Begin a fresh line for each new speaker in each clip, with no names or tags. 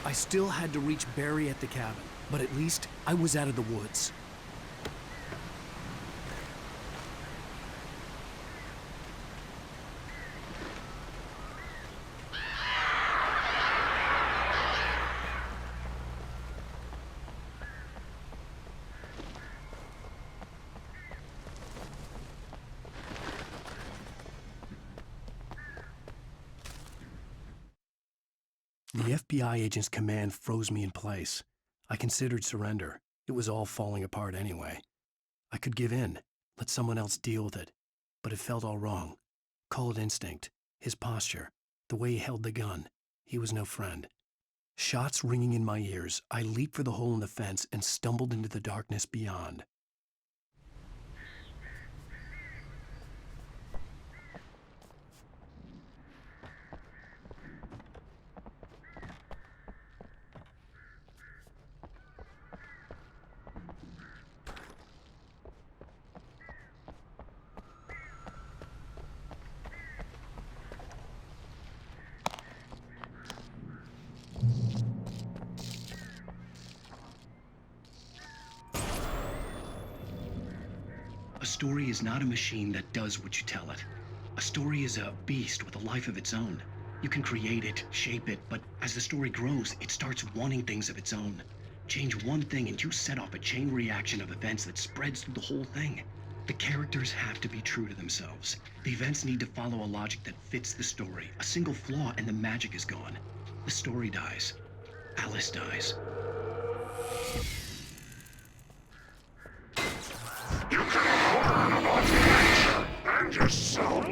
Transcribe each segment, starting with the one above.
I still had to reach Barry at the cabin, but at least I was out of the woods. The FBI agent's command froze me in place. I considered surrender. It was all falling apart anyway. I could give in, let someone else deal with it, but it felt all wrong. Call it instinct, his posture, the way he held the gun. He was no friend. Shots ringing in my ears, I leaped for the hole in the fence and stumbled into the darkness beyond.
A story is not a machine that does what you tell it. A story is a beast with a life of its own. You can create it, shape it, but as the story grows, it starts wanting things of its own. Change one thing and you set off a chain reaction of events that spreads through the whole thing. The characters have to be true to themselves. The events need to follow a logic that fits the story. A single flaw and the magic is gone. The story dies. Alice dies.
You can harm nature and yourself.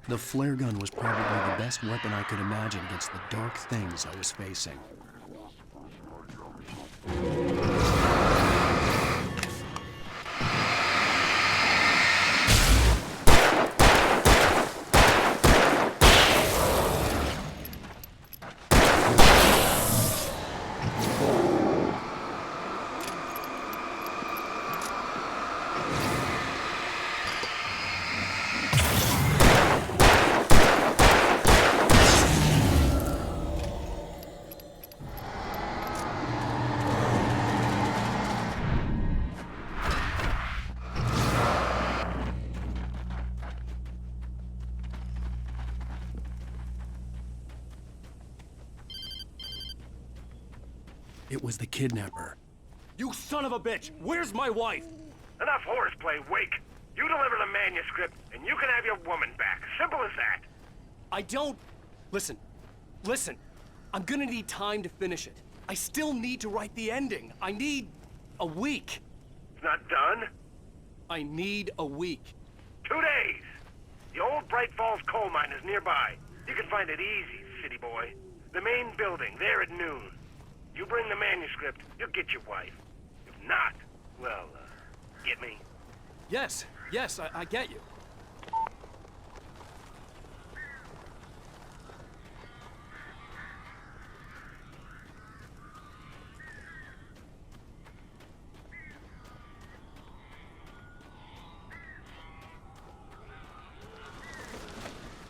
The flare gun was probably the best weapon I could imagine against the dark things I was facing. It was the kidnapper.
You son of a bitch! Where's my wife?
Enough horseplay, Wake. You deliver the manuscript, and you can have your woman back. Simple as that.
I don't... Listen. I'm gonna need time to finish it. I still need to write the ending. I need a week.
It's not done.
I need a week.
2 days. The old Bright Falls coal mine is nearby. You can find it easy, city boy. The main building, there at noon. You bring the manuscript, you'll get your wife. If not, well, get me?
Yes, I get you.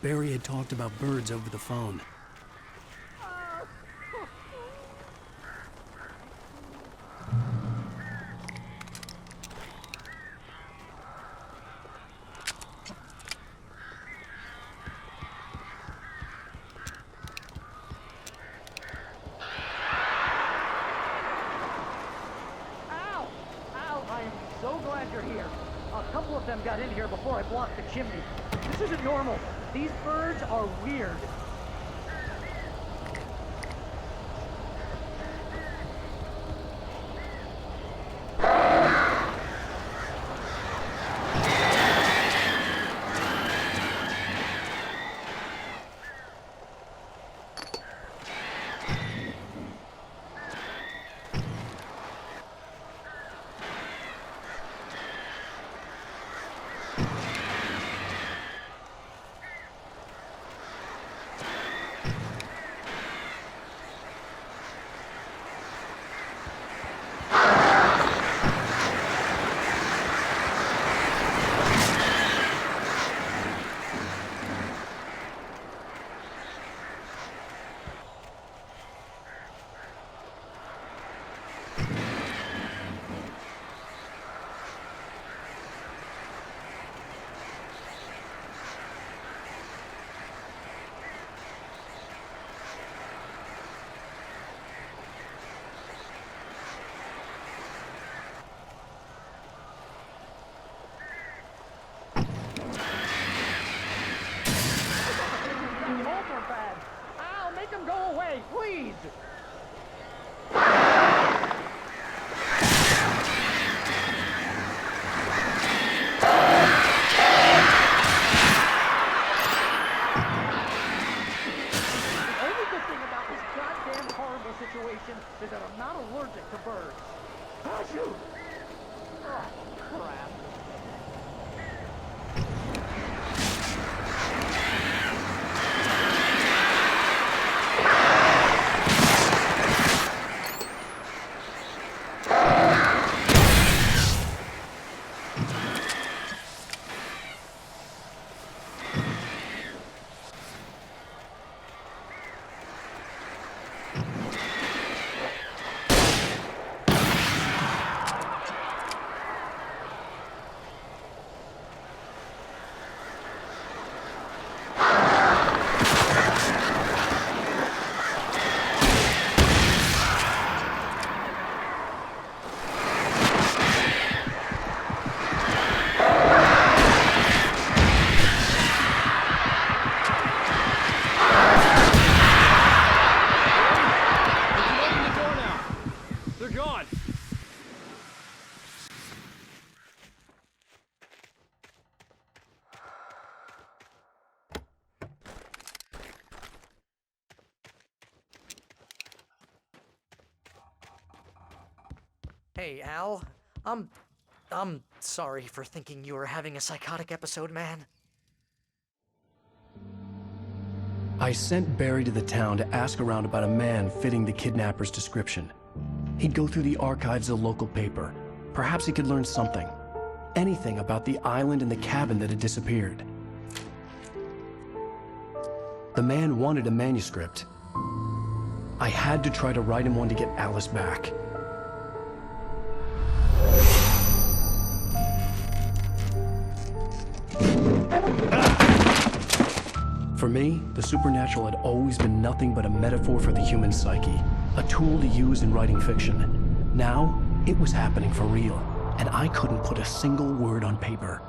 Barry had talked about birds over the phone.
Al! Al, I am so glad you're here. A couple of them got in here before I blocked the chimney. This isn't normal. These birds are weird. Please! The only good thing about this goddamn horrible situation is that I'm not allergic to birds. Ah, shoot! Oh, crap.
Hey, Al. I'm sorry for thinking you were having a psychotic episode, man.
I sent Barry to the town to ask around about a man fitting the kidnapper's description. He'd go through the archives of the local paper. Perhaps he could learn something. Anything about the island and the cabin that had disappeared. The man wanted a manuscript. I had to try to write him one to get Alice back. For me, the supernatural had always been nothing but a metaphor for the human psyche. a tool to use in writing fiction. Now, it was happening for real, and I couldn't put a single word on paper.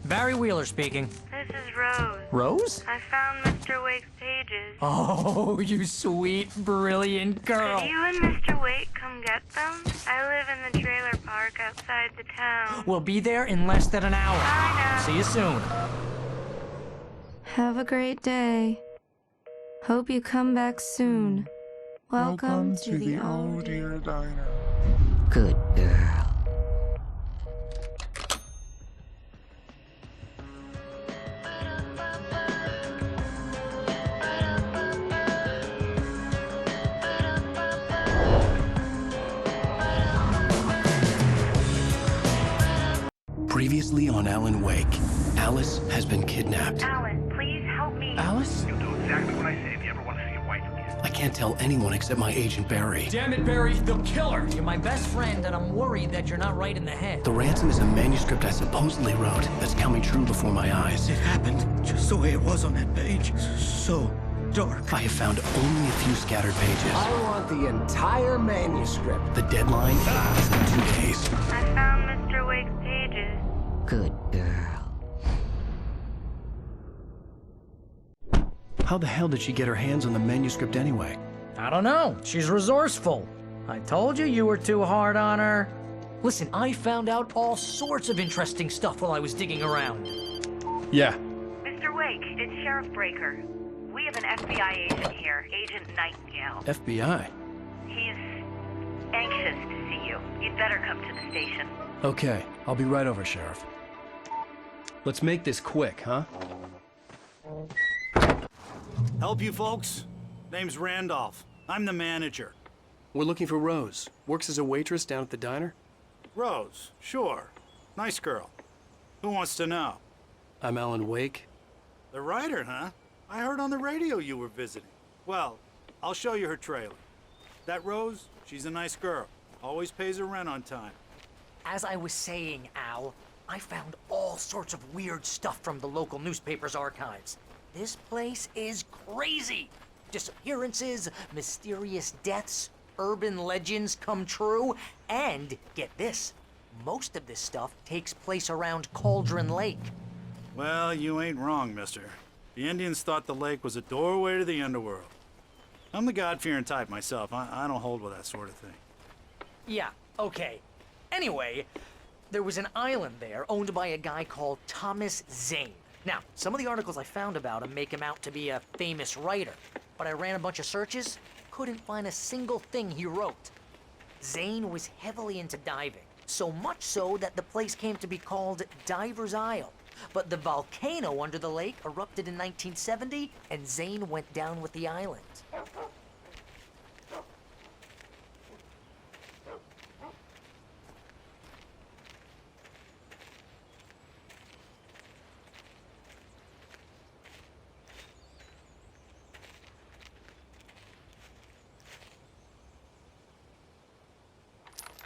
Barry Wheeler speaking.
This is Rose.
Rose?
I found Mr. Wake's pages.
Oh, you sweet, brilliant girl.
Could you and Mr. Wake come get them? I live in the trailer park outside the town.
We'll be there in less than an hour.
I know.
See you soon.
Have a great day. Hope you come back soon. Welcome to the old dear diner.
Good girl.
Previously on Alan Wake, Alice has been kidnapped.
Alan, please help me.
Alice?
You'll do exactly what I say if you ever want to see your wife again.
I can't tell anyone except my agent Barry.
Damn it, Barry, they'll kill her!
You're my best friend, and I'm worried that you're not right in the head.
The ransom is a manuscript I supposedly wrote that's coming true before my eyes.
It happened just the way it was on that page. So dark.
I have found only a few scattered pages.
I want the entire manuscript.
The deadline is in 2 days.
I found Mr. Wake's pages.
Good girl.
How the hell did she get her hands on the manuscript anyway?
I don't know. She's resourceful. I told you you were too hard on her. Listen, I found out all sorts of interesting stuff while I was digging around.
Yeah.
Mr. Wake, it's Sheriff Breaker. We have an FBI agent here, Agent Nightingale.
FBI?
He's anxious to see you. You'd better come to the station.
Okay, I'll be right over, Sheriff.
Let's make this quick, huh?
Help you folks? Name's Randolph. I'm the manager.
We're looking for Rose. Works as a waitress down at the diner.
Rose, sure. Nice girl. Who wants to know?
I'm Alan Wake.
The writer, huh? I heard on the radio you were visiting. Well, I'll show you her trailer. That Rose, she's a nice girl. Always pays her rent on time.
As I was saying, Al, I found all sorts of weird stuff from the local newspaper's archives. This place is crazy. Disappearances, mysterious deaths, urban legends come true, and get this, most of this stuff takes place around Cauldron Lake.
Well, you ain't wrong, mister. The Indians thought the lake was a doorway to the underworld. I'm the God-fearing type myself. I don't hold with that sort of thing.
Yeah, okay. Anyway, there was an island there owned by a guy called Thomas Zane. Now, some of the articles I found about him make him out to be a famous writer, but I ran a bunch of searches, couldn't find a single thing he wrote. Zane was heavily into diving, so much so that the place came to be called Diver's Isle. But the volcano under the lake erupted in 1970, and Zane went down with the island.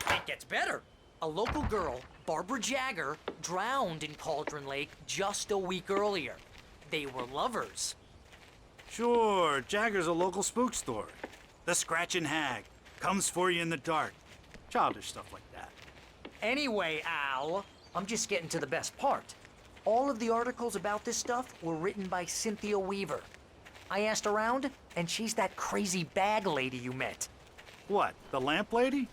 It gets better. A local girl, Barbara Jagger, drowned in Cauldron Lake just a week earlier. They were lovers.
Sure, Jagger's a local spook story. The Scratching Hag comes for you in the dark. Childish stuff like that.
Anyway, Al, I'm just getting to the best part. All of the articles about this stuff were written by Cynthia Weaver. I asked around, and she's that crazy bag lady you met.
What, the lamp lady?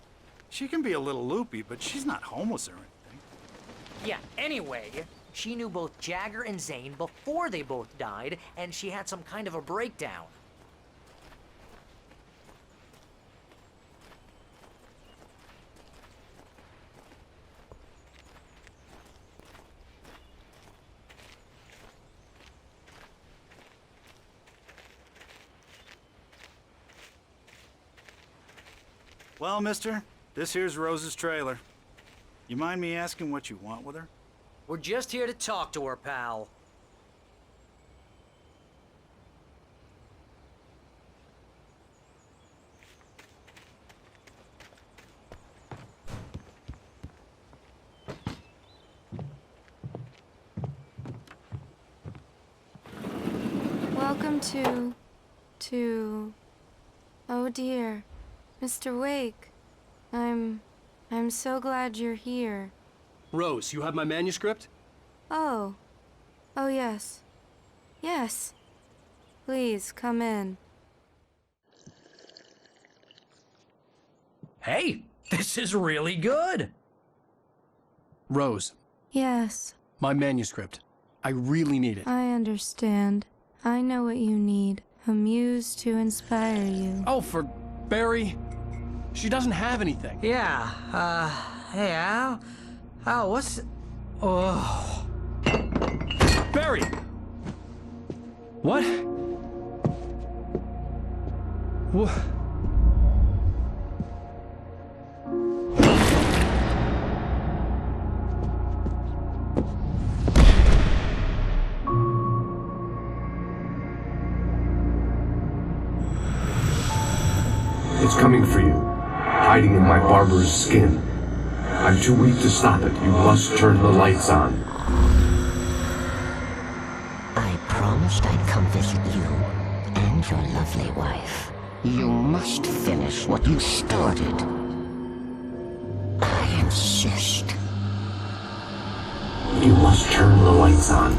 She can be a little loopy, but she's not homeless or anything.
Yeah, anyway, she knew both Jagger and Zane before they both died, and she had some kind of a breakdown.
Well, mister, this here's Rose's trailer. You mind me asking what you want with her?
We're just here to talk to her, pal.
Welcome to... Oh dear, Mr. Wake. I'm so glad you're here.
Rose, you have my manuscript?
Oh. Oh, yes. Yes. Please, come in.
Hey, this is really good.
Rose,
Yes,
my manuscript. I really need it.
I understand. I know what you need. A muse to inspire you.
Oh, for Barry? She doesn't have anything.
Yeah, hey, Al, what's... Oh...
Barry! What? What?
It's coming for you, hiding in my barber's skin. I'm too weak to stop it. You must turn the lights on.
I promised I'd come visit you and your lovely wife. You must finish what you started. I insist.
You must turn the lights on.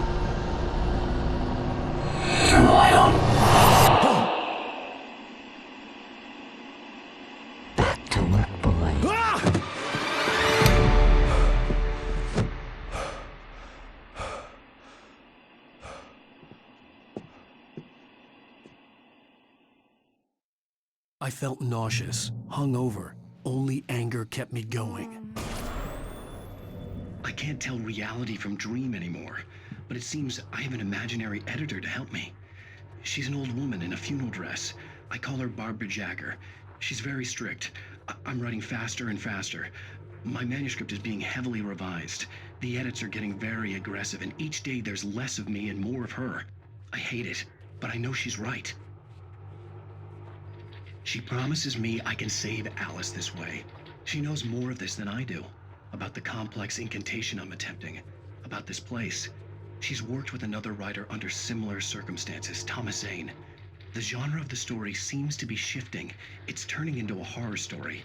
Turn the light on.
Back to work, boy.
I felt nauseous, hungover. Only anger kept me going.
I can't tell reality from dream anymore, but it seems I have an imaginary editor to help me. She's an old woman in a funeral dress. I call her Barbara Jagger. She's very strict. I'm writing faster and faster. My manuscript is being heavily revised. The edits are getting very aggressive, and each day there's less of me and more of her. I hate it, but I know she's right. She promises me I can save Alice this way. She knows more of this than I do. About the complex incantation I'm attempting. About this place. She's worked with another writer under similar circumstances, Thomas Zane. The genre of the story seems to be shifting. It's turning into a horror story.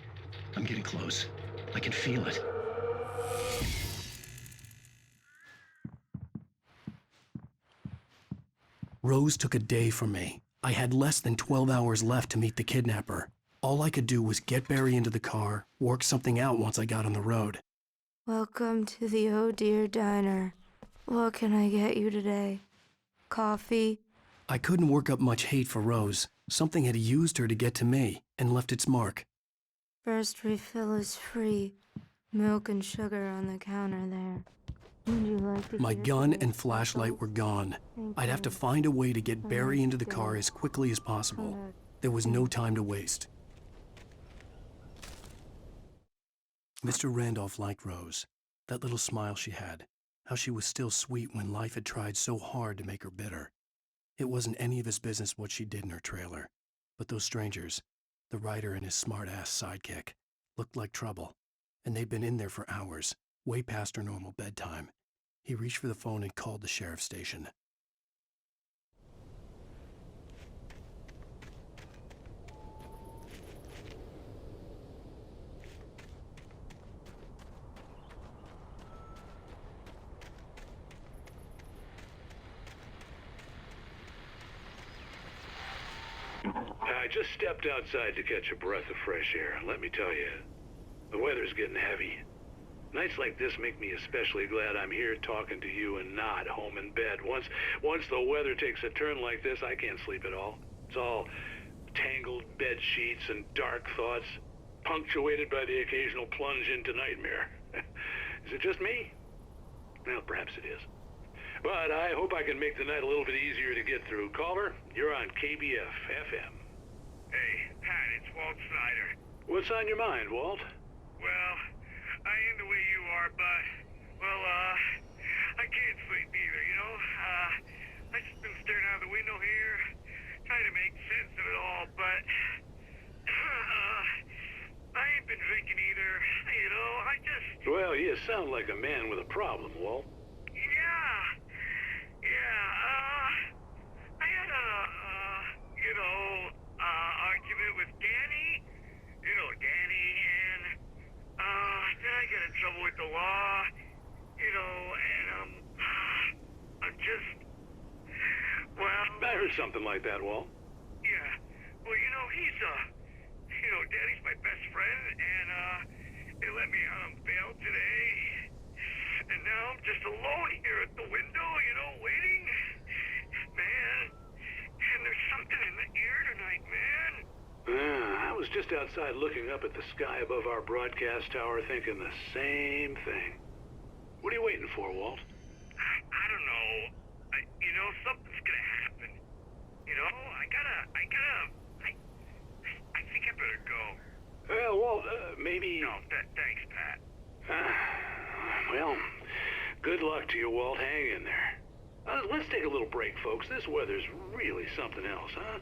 I'm getting close. I can feel it.
Rose took a day from me. I had less than 12 hours left to meet the kidnapper. All I could do was get Barry into the car, work something out once I got on the road.
Welcome to the Oh Dear Diner. What can I get you today? Coffee?
I couldn't work up much hate for Rose. Something had used her to get to me and left its mark.
First refill is free. Milk and sugar on the counter there. Would you like to
My
get
gun
some
and flashlight were gone.
Thank
I'd have to
you.
find a way to get Barry into the car as quickly as possible. There was no time to waste. Mr. Randolph liked Rose. That little smile she had. How she was still sweet when life had tried so hard to make her bitter. It wasn't any of his business what she did in her trailer. But those strangers, the writer and his smart-ass sidekick, looked like trouble. And they'd been in there for hours, way past her normal bedtime. He reached for the phone and called the sheriff's station.
I just stepped outside to catch a breath of fresh air. Let me tell you, the weather's getting heavy. Nights like this make me especially glad I'm here talking to you and not home in bed. Once the weather takes a turn like this, I can't sleep at all. It's all tangled bed sheets and dark thoughts, punctuated by the occasional plunge into nightmare. Is it just me? Well, perhaps it is. But I hope I can make the night a little bit easier to get through. Caller, you're on KBF FM.
Hey, Pat, it's Walt Snyder.
What's on your mind, Walt?
Well, I am the way you are, but, well, I can't sleep either, you know? I just been staring out the window here, trying to make sense of it all, but, I ain't been drinking either, you know?
Well, you sound like a man with a problem, Walt.
Yeah, I had a
heard something like that, Walt.
Yeah. Well, he's, Daddy's my best friend, and, they let me out on bail today. And now I'm just alone here at the window, waiting. Man, and there's something in the air tonight, man.
I was just outside looking up at the sky above our broadcast tower thinking the same thing. What are you waiting for, Walt?
I don't know. Something's gonna happen. I think I better go.
Well, Walt, maybe...
No, thanks, Pat.
Well, good luck to you, Walt. Hang in there. Let's take a little break, folks. This weather's really something else, huh?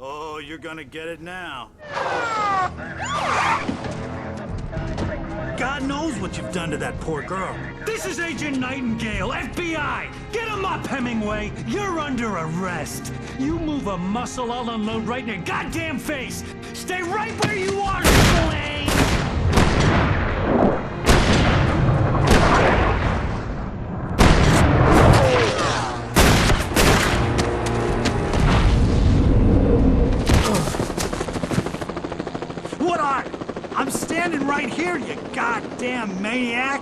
Oh, you're gonna get it now. God knows what you've done to that poor girl.
This is Agent Nightingale, FBI! Get him up, Hemingway! You're under arrest! You move a muscle, I'll unload right in your goddamn face! Stay right where you are, Triple A!
What are? I'm standing right here, you goddamn maniac!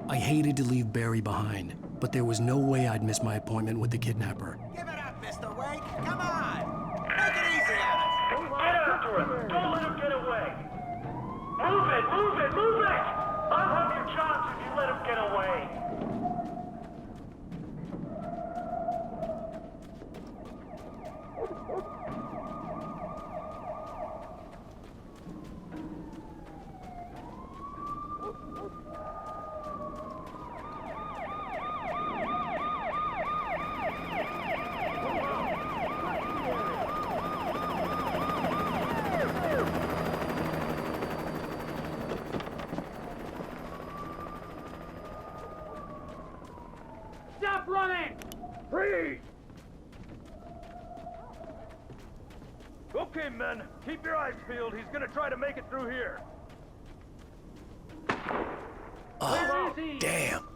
I hated to leave Barry behind, but there was no way I'd miss my appointment with the kidnapper.
Give it up, Mr. Wake. Come on. Make it easy on us.
Get after him. Don't let him get away. Move it, move it, move it! I'll have your chance if you let him get away.
Stop running!
Freeze!
Okay, men. Keep your eyes peeled. He's gonna try to make it through here.
Oh, damn.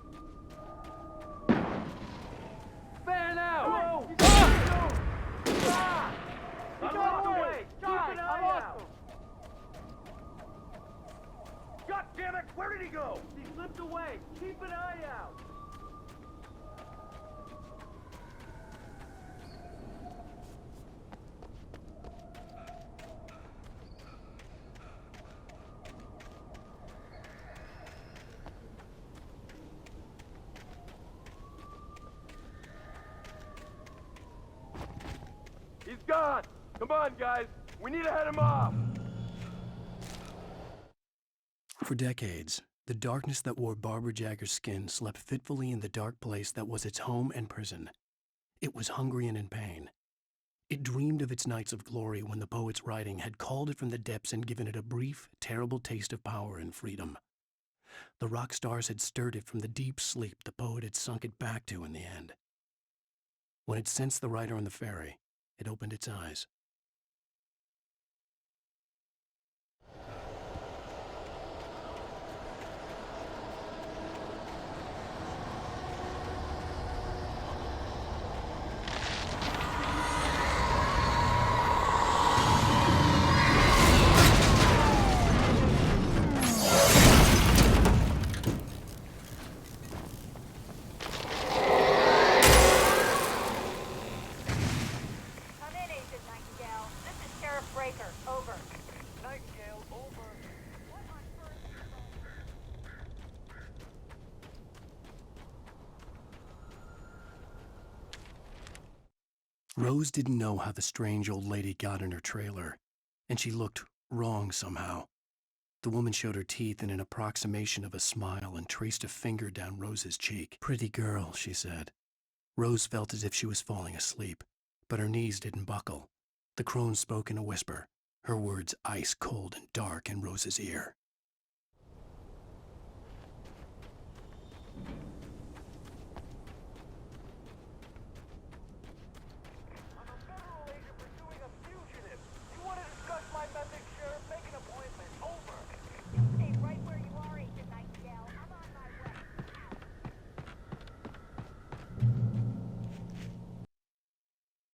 Fan out! He's got away! Keep an eye out! God damn it! Where did he go? He slipped away. Keep an eye out. He's gone! Come on, guys! We need to head him off!
For decades, the darkness that wore Barbara Jagger's skin slept fitfully in the dark place that was its home and prison. It was hungry and in pain. It dreamed of its nights of glory when the poet's writing had called it from the depths and given it a brief, terrible taste of power and freedom. The rock stars had stirred it from the deep sleep the poet had sunk it back to in the end. When it sensed the writer on the ferry, it opened its eyes. Rose didn't know how the strange old lady got in her trailer, and she looked wrong somehow. The woman showed her teeth in an approximation of a smile and traced a finger down Rose's cheek. "Pretty girl," she said. Rose felt as if she was falling asleep, but her knees didn't buckle. The crone spoke in a whisper, her words ice cold and dark in Rose's ear.